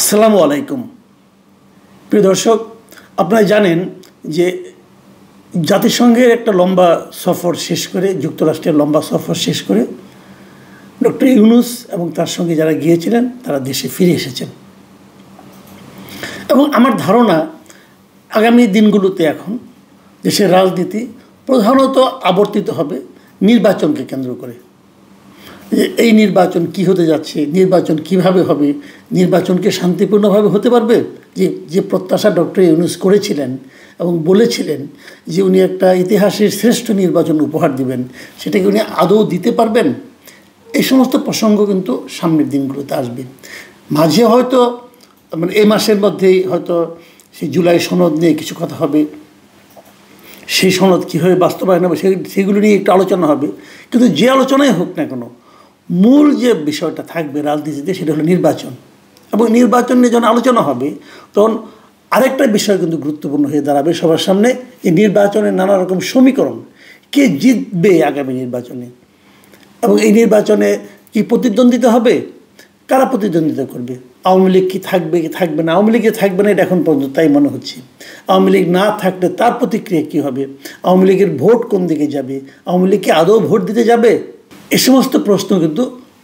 আসসালামু আলাইকুম প্রিয় দর্শক, আপনারা জানেন যে জাতিসংঘের একটা লম্বা সফর শেষ করে, যুক্তরাষ্ট্রের লম্বা সফর শেষ করে ডক্টর ইউনূস এবং তার সঙ্গে যারা গিয়েছিলেন তারা দেশে ফিরে এসেছেন। এবং আমার ধারণা আগামী দিনগুলোতে এখন দেশের রাজনীতি প্রধানত আবর্তিত হবে নির্বাচনকে কেন্দ্র করে। এই নির্বাচন কি হতে যাচ্ছে, নির্বাচন কিভাবে হবে, নির্বাচনকে শান্তিপূর্ণভাবে হতে পারবে। যে প্রত্যাশা ডক্টর ইউনূস করেছিলেন এবং বলেছিলেন যে উনি একটা ইতিহাসের শ্রেষ্ঠ নির্বাচন উপহার দিবেন, সেটাকে উনি আদৌ দিতে পারবেন? এই সমস্ত প্রসঙ্গ কিন্তু সামনের দিনগুলোতে আসবে। মাঝে হয়তো এই মাসের মধ্যেই হয়তো সেই জুলাই সনদ নিয়ে কিছু কথা হবে, সেই সনদ কীভাবে বাস্তবায়ন হবে সেগুলো নিয়ে একটু আলোচনা হবে। কিন্তু যে আলোচনাই হোক না কেন, মূল যে বিষয়টা থাকবে রাজনীতিতে সেটা হলো নির্বাচন। এবং নির্বাচন নিয়ে যখন আলোচনা হবে তখন আরেকটা বিষয় কিন্তু গুরুত্বপূর্ণ হয়ে দাঁড়াবে সবার সামনে, যে নির্বাচনের নানা রকম সমীকরণ, কে জিতবে আগামী নির্বাচনে, এবং এই নির্বাচনে কি প্রতিদ্বন্দ্বিতা হবে, কারা প্রতিদ্বন্দ্বিতা করবে, আওয়ামী লীগ কি থাকবে কি থাকবে না, আওয়ামী লীগে থাকবে না এটা এখন পর্যন্ত তাই মনে হচ্ছে। আওয়ামী লীগ না থাকলে তার প্রতিক্রিয়া কী হবে, আওয়ামী লীগের ভোট কোন দিকে যাবে, আওয়ামী লীগ কি আদৌ ভোট দিতে যাবে, এ সমস্ত প্রশ্ন কিন্তু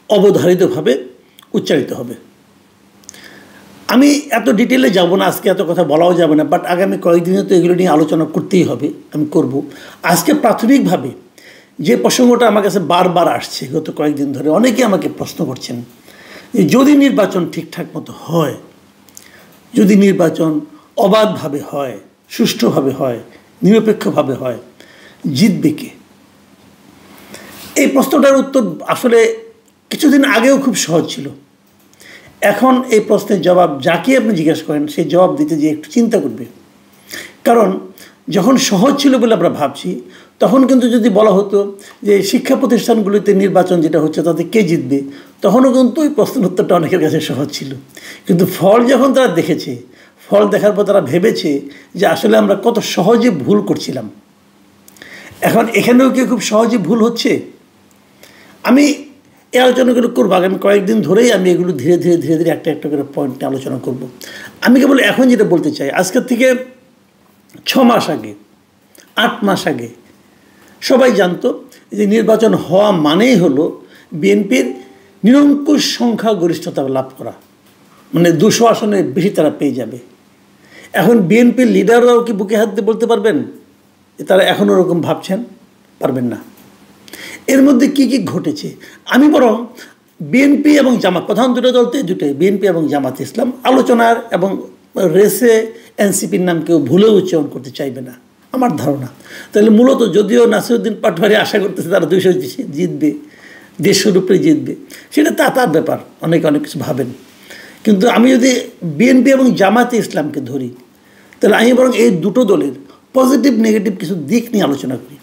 অবধারিতভাবে উচ্চারিত হবে। আমি এত ডিটেলে যাব না, আজকে এত কথা বলাও যাবে না, বাট আগামী কয়েকদিনে তো এগুলো নিয়ে আলোচনা করতেই হবে, আমি করব। আজকে প্রাথমিকভাবে যে প্রসঙ্গটা আমার কাছে বারবার আসছে গত কয়েকদিন ধরে, অনেকে আমাকে প্রশ্ন করছেন যে যদি নির্বাচন ঠিকঠাক মতো হয়, যদি নির্বাচন অবাধভাবে হয়, সুষ্ঠুভাবে হয়, নিরপেক্ষভাবে হয়, জিতবে কে? এই প্রশ্নটার উত্তর আসলে কিছুদিন আগেও খুব সহজ ছিল। এখন এই প্রশ্নের জবাব যাকে আপনি জিজ্ঞেস করেন সেই জবাব দিতে যে একটু চিন্তা করবে। কারণ যখন সহজ ছিল বলে আমরা ভাবছি, তখন কিন্তু যদি বলা হতো যে শিক্ষা প্রতিষ্ঠানগুলিতে নির্বাচন যেটা হচ্ছে তাতে কে জিতবে, তখনও কিন্তু ওই প্রশ্নের উত্তরটা অনেকের কাছে সহজ ছিল। কিন্তু ফল যখন তারা দেখেছে, ফল দেখার পর তারা ভেবেছে যে আসলে আমরা কত সহজে ভুল করছিলাম। এখন এখানেও কি খুব সহজে ভুল হচ্ছে? আমি এই আলোচনাগুলো করবো আগামী কয়েকদিন ধরেই, আমি এগুলো ধীরে ধীরে একটা একটা করে পয়েন্টে আলোচনা করব। আমি কেবল এখন যেটা বলতে চাই, আজকের থেকে 6 মাস আগে, 8 মাস আগে সবাই জানতো যে নির্বাচন হওয়া মানেই হলো বিএনপির নিরঙ্কুশ সংখ্যাগরিষ্ঠতা লাভ করা, মানে 200 আসনের বেশি তারা পেয়ে যাবে। এখন বিএনপির লিডাররাও কি বুকে হাত দিয়ে বলতে পারবেন যে তারা এখনও ওরকম ভাবছেন? পারবেন না। এর মধ্যে কি কি ঘটেছে, আমি বরং বিএনপি এবং জামাত, প্রধান দুটো দল তো দুটোই, বিএনপি এবং জামাত ইসলাম আলোচনার এবং রেসে এনসিপির নাম কেউ ভুলেও উচ্চারণ করতে চাইবে না আমার ধারণা। তাহলে মূলত যদিও নাসিরউদ্দিন পাটোয়ারি আশা করতেছে তারা 200 জিতবে, 150-র উপরে জিতবে, সেটা তার ব্যাপার, অনেকে অনেক কিছু ভাবেন। কিন্তু আমি যদি বিএনপি এবং জামাতে ইসলামকে ধরি, তাহলে আমি বরং এই দুটো দলের পজিটিভ নেগেটিভ কিছু দিক নিয়ে আলোচনা করি।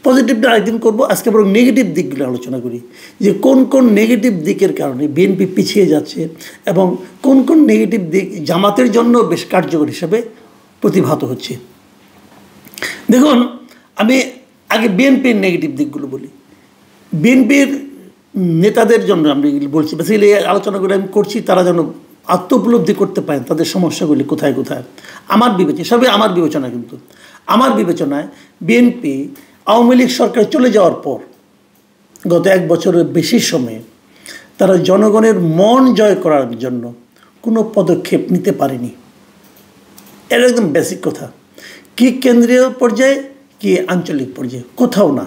পজিটিভটা আরেকদিন করবো, আজকে বরং নেগেটিভ দিকগুলো আলোচনা করি, যে কোন কোন নেগেটিভ দিকের কারণে বিএনপি পিছিয়ে যাচ্ছে এবং কোন কোন নেগেটিভ দিক জামাতের জন্য বেশ কার্যকর হিসেবে প্রতিভাত হচ্ছে। দেখুন, আমি আগে বিএনপির নেগেটিভ দিকগুলো বলি। বিএনপির নেতাদের জন্য আমি বলছি, বেসিক্যালি এই আলোচনাগুলো আমি করছি তারা যেন আত্মোপলব্ধি করতে পারেন তাদের সমস্যাগুলি কোথায় কোথায়। আমার বিবেচনা, সবই আমার বিবেচনা, কিন্তু আমার বিবেচনায় বিএনপি আওয়ামী লীগ সরকার চলে যাওয়ার পর গত 1 বছরের বেশি সময়ে তারা জনগণের মন জয় করার জন্য কোনো পদক্ষেপ নিতে পারেনি। এটা একদম বেসিক কথা। কি কেন্দ্রীয় পর্যায়ে কি আঞ্চলিক পর্যায়ে, কোথাও না।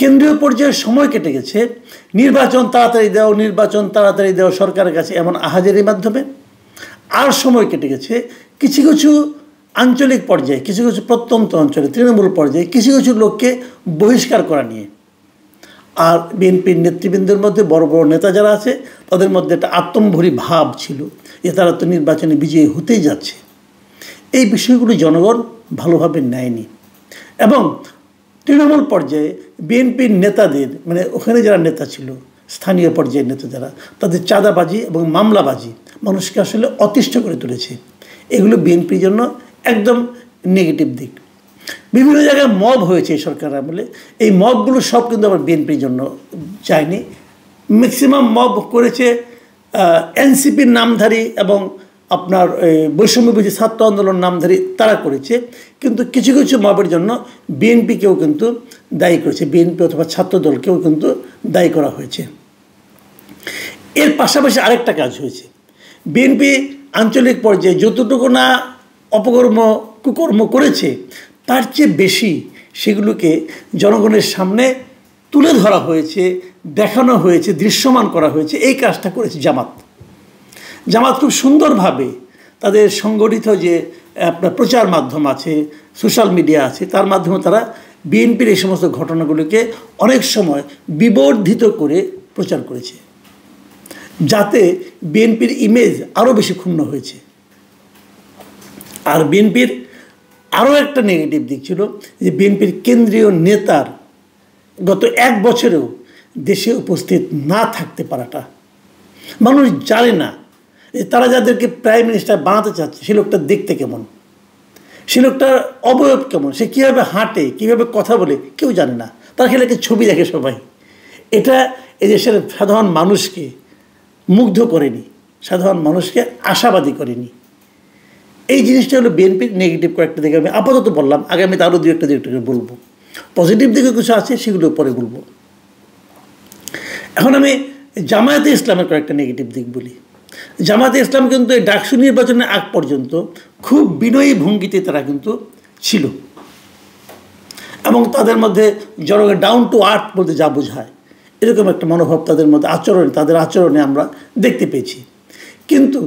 কেন্দ্রীয় পর্যায়ে সময় কেটে গেছে নির্বাচন তাড়াতাড়ি দাও, নির্বাচন তাড়াতাড়ি দাও সরকারের কাছে এমন আহাজারির মাধ্যমে। আর সময় কেটে গেছে কিছু কিছু আঞ্চলিক পর্যায়ে, কিছু কিছু প্রত্যন্ত অঞ্চলে তৃণমূল পর্যায়ে কিছু কিছু লোককে বহিষ্কার করা নিয়ে। আর বিএনপির নেতৃবৃন্দের মধ্যে বড় বড় নেতা যারা আছে তাদের মধ্যে একটা আত্মম্ভরী ভাব ছিল যে তারা তো নির্বাচনে বিজয়ী হতেই যাচ্ছে। এই বিষয়গুলো জনগণ ভালোভাবে নেয়নি। এবং তৃণমূল পর্যায়ে বিএনপির নেতাদের, মানে ওখানে যারা নেতা ছিল, স্থানীয় পর্যায়ের নেতা যারা, তাদের চাঁদাবাজি এবং মামলাবাজি মানুষকে আসলে অতিষ্ঠ করে তুলেছে। এগুলো বিএনপির জন্য একদম নেগেটিভ দিক। বিভিন্ন জায়গায় মব হয়েছে এই সরকার আমলে, এই মবগুলো সব কিন্তু আবার বিএনপির জন্য চায়নি। ম্যাক্সিমাম মব করেছে এনসিপির নামধারী এবং আপনার বৈষম্যবিরোধী ছাত্র আন্দোলন নামধারী তারা করেছে, কিন্তু কিছু কিছু মবের জন্য বিএনপিকেও কিন্তু দায়ী করেছে, বিএনপি অথবা ছাত্রদলকেও কিন্তু দায়ী করা হয়েছে। এর পাশাপাশি আরেকটা কাজ হয়েছে, বিএনপি আঞ্চলিক পর্যায়ে যতটুকু না অপকর্ম কুকর্ম করেছে তার চেয়ে বেশি সেগুলোকে জনগণের সামনে তুলে ধরা হয়েছে, দেখানো হয়েছে, দৃশ্যমান করা হয়েছে। এই কাজটা করেছে জামাত। জামাত খুব সুন্দরভাবে তাদের সংগঠিত যে আপনার প্রচার মাধ্যম আছে, সোশ্যাল মিডিয়া আছে, তার মাধ্যমে তারা বিএনপির এই সমস্ত ঘটনাগুলোকে অনেক সময় বিবর্ধিত করে প্রচার করেছে, যাতে বিএনপির ইমেজ আরও বেশি ক্ষুণ্ণ হয়েছে। আর বিএনপির আরও একটা নেগেটিভ দিক ছিল যে বিএনপির কেন্দ্রীয় নেতার গত 1 বছরেও দেশে উপস্থিত না থাকতে পারাটা। মানুষ জানে না যে তারা যাদেরকে প্রাইম মিনিস্টার বানাতে চাচ্ছে সে লোকটা দেখতে কেমন, সে লোকটার অবয়ব কেমন, সে কীভাবে হাঁটে, কীভাবে কথা বলে, কেউ জানে না। তারা খেলে একটা ছবি দেখে সবাই। এটা এদেশের সাধারণ মানুষকে মুগ্ধ করেনি, সাধারণ মানুষকে আশাবাদী করেনি। এই জিনিসটা হলো বিএনপির নেগেটিভ কয়েকটা দিকে আমি আপাতত বললাম, আগামীতে আরও দু একটা বলবো। পজিটিভ দিকে কিছু আছে সেগুলো পরে বলবো। এখন আমি জামায়াতে ইসলামের কয়েকটা নেগেটিভ দিক বলি। জামায়াতে ইসলাম কিন্তু এই ডাকসু নির্বাচনের আগ পর্যন্ত খুব বিনয়ী ভঙ্গিতে তারা কিন্তু ছিল, এবং তাদের মধ্যে জনগণ ডাউন টু আর্থ বলতে যা বোঝায় এরকম একটা মনোভাব তাদের মধ্যে তাদের আচরণে আমরা দেখতে পেয়েছি। কিন্তু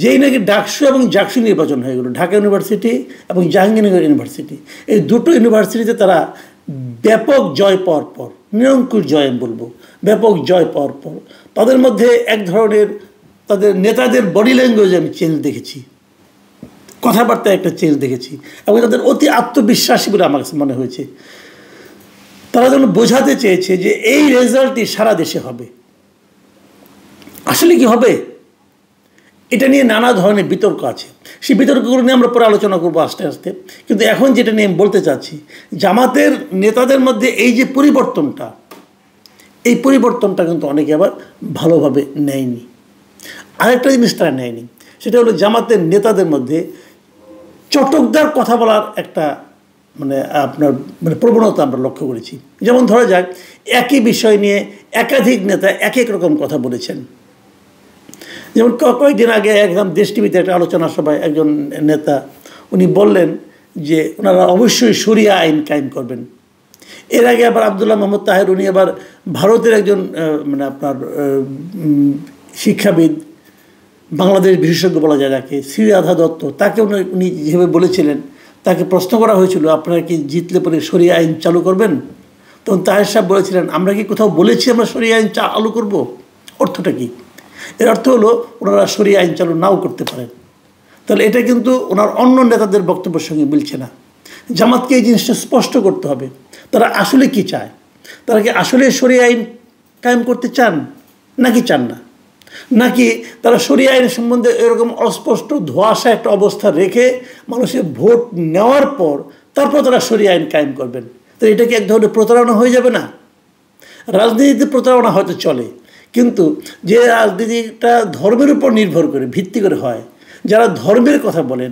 যেই নাকি ডাকসু এবং জাকসু নির্বাচন হয়ে গেল, ঢাকা ইউনিভার্সিটি এবং জাহাঙ্গীরনগর ইউনিভার্সিটি, এই দুটো ইউনিভার্সিটিতে তারা ব্যাপক জয় পাওয়ার পর, নিরঙ্কুশ জয় আমি বলবো, ব্যাপক জয় পাওয়ার পর তাদের মধ্যে এক ধরনের তাদের নেতাদের বডি ল্যাঙ্গুয়েজে আমি চেঞ্জ দেখেছি, কথাবার্তায় একটা চেঞ্জ দেখেছি, এবং তাদের অতি আত্মবিশ্বাসী বলে আমার কাছে মনে হয়েছে। তারা যেন বোঝাতে চেয়েছে যে এই রেজাল্টই সারা দেশে হবে। আসলে কি হবে এটা নিয়ে নানা ধরনের বিতর্ক আছে, সেই বিতর্কগুলো নিয়ে আমরা পরে আলোচনা করবো আস্তে আস্তে। কিন্তু এখন যেটা নিয়ে আমি বলতে চাচ্ছি, জামাতের নেতাদের মধ্যে এই যে পরিবর্তনটা, এই পরিবর্তনটা কিন্তু অনেকে আবার ভালোভাবে নেয়নি। আরেকটা জিনিস তারা নেয়নি, সেটা হলো জামাতের নেতাদের মধ্যে চটকদার কথা বলার একটা প্রবণতা আমরা লক্ষ্য করেছি। যেমন ধরা যাক, একই বিষয় নিয়ে একাধিক নেতা এক এক রকম কথা বলেছেন। যেমন কয়েকদিন আগে একদম দেশ টিভিতে একটা আলোচনা সভায় একজন নেতা উনি বললেন যে ওনারা অবশ্যই শরিয়া আইন কায়েম করবেন। এর আগে আবার আবদুল্লাহ মোহাম্মদ তাহের, উনি আবার ভারতের একজন শিক্ষাবিদ, বাংলাদেশ বিশেষজ্ঞ বলা যায় যাকে, শ্রীরাধা দত্ত, তাকে উনি যেভাবে বলেছিলেন, তাকে প্রশ্ন করা হয়েছিল আপনারা কি জিতলে পরে শরিয়া আইন চালু করবেন? তখন তাহের সাহেব বলেছিলেন আমরা কি কোথাও বলেছি আমরা শরিয়া আইন চালু করব? অর্থটা কী? এর অর্থ হলো ওনারা শরিয়া আইন চালু নাও করতে পারেন। তাহলে এটা কিন্তু ওনার অন্য নেতাদের বক্তব্যের সঙ্গে মিলছে না। জামাতকে এই জিনিসটা স্পষ্ট করতে হবে, তারা আসলে কি চায়। তারা কি আসলে শরিয়া আইন কায়েম করতে চান নাকি চান না, নাকি তারা শরিয়া আইন সম্বন্ধে এরকম অস্পষ্ট ধোঁয়াশা একটা অবস্থা রেখে মানুষের ভোট নেওয়ার পর তারপর তারা শরিয়া আইন কায়েম করবেন। তো এটা কি এক ধরনের প্রতারণা হয়ে যাবে না? রাজনীতিতে প্রতারণা হয়তো চলে, কিন্তু যে রাজনীতিটা ধর্মের উপর নির্ভর করে, ভিত্তি করে হয়, যারা ধর্মের কথা বলেন,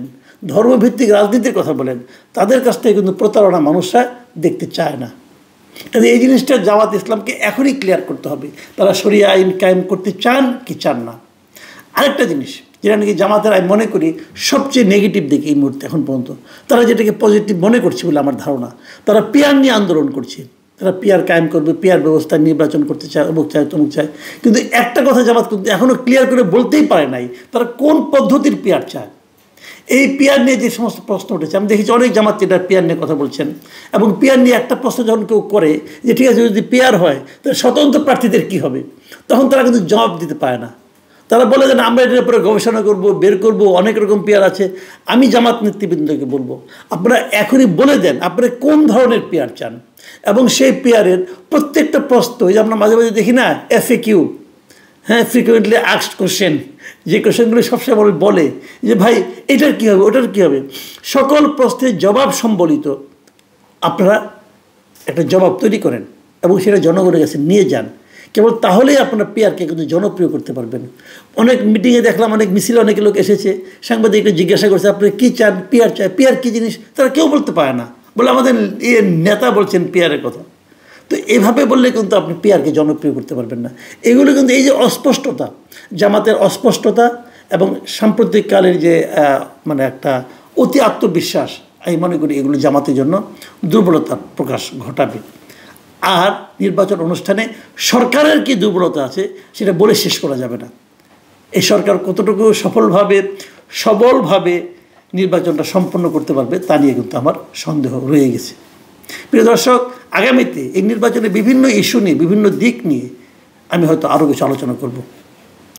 ধর্মভিত্তিক রাজনীতির কথা বলেন, তাদের কাছ থেকে কিন্তু প্রতারণা মানুষরা দেখতে চায় না। তাহলে এই জিনিসটা জামাত ইসলামকে এখনই ক্লিয়ার করতে হবে, তারা শরিয়া আইন কায়েম করতে চান কি চান না। আরেকটা জিনিস যেটা নাকি জামাতের আমি মনে করি সবচেয়ে নেগেটিভ দিক এই মুহূর্তে এখন পর্যন্ত, তারা যেটাকে পজিটিভ মনে করছে বলে আমার ধারণা, তারা পিয়ার নিয়ে আন্দোলন করছে। তারা পিয়ার কায়েম করবে, পিয়ার ব্যবস্থা নির্বাচন করতে চায়, অমুক চায় তমুক চায়। কিন্তু একটা কথা জামাত কিন্তু এখনও ক্লিয়ার করে বলতেই পারে নাই, তারা কোন পদ্ধতির পিয়ার চায়। এই পিয়ার নিয়ে যে সমস্ত প্রশ্ন উঠেছে, আমি দেখেছি অনেক জামাত এটা পিয়ার নিয়ে কথা বলছেন, এবং পিয়ার নিয়ে একটা প্রশ্ন যখন কেউ করে যে ঠিক আছে যদি পিয়ার হয় তাহলে স্বতন্ত্র প্রার্থীদের কী হবে, তখন তারা কিন্তু জবাব দিতে পারে না। তারা বলে যে আমরা এটার উপরে গবেষণা করব, বের করব, অনেক রকম পিয়ার আছে। আমি জামাত নেতৃবৃন্দকে বলবো আপনারা এখনই বলে দেন আপনারা কোন ধরনের পিয়ার চান, এবং সেই পিয়ারের প্রত্যেকটা প্রশ্ন, এই যে আমরা মাঝে মাঝে দেখি না FAQ, হ্যাঁ, ফ্রিকুয়েন্টলি আস্কড কোশ্চেন, যে কোশ্চেনগুলো সবসময় বলে যে ভাই এটার কী হবে, ওটার কী হবে, সকল প্রশ্নের জবাব সম্বলিত আপনারা একটা জবাব তৈরি করেন এবং সেটা জনগণের কাছে নিয়ে যান। কেবল তাহলেই আপনারা পিআরকে কিন্তু জনপ্রিয় করতে পারবেন। অনেক মিটিংয়ে দেখলাম, অনেক মিছিলে অনেক লোক এসেছে, সাংবাদিকরা জিজ্ঞাসা করছে আপনি কী চান, পিআর চায়, পিআর কী জিনিস, তারা কেউ বলতে পারে না, বলে আমাদের নেতা বলছেন পিআরের কথা। তো এভাবে বললে কিন্তু আপনি পিআরকে জনপ্রিয় করতে পারবেন না। এগুলো কিন্তু এই যে অস্পষ্টতা, জামাতের অস্পষ্টতা এবং সাম্প্রতিককালের যে মানে একটা অতি আত্মবিশ্বাস, আমি মনে করি এগুলো জামাতের জন্য দুর্বলতার প্রকাশ ঘটাবে। আর নির্বাচন অনুষ্ঠানে সরকারের কি দুর্বলতা আছে সেটা বলে শেষ করা যাবে না। এই সরকার কতটুকু সবলভাবে নির্বাচনটা সম্পন্ন করতে পারবে তা নিয়ে কিন্তু আমার সন্দেহ রয়ে গেছে। প্রিয় দর্শক, আগামীতে এই নির্বাচনে বিভিন্ন ইস্যু নিয়ে, বিভিন্ন দিক নিয়ে আমি হয়তো আরও কিছু আলোচনা করব।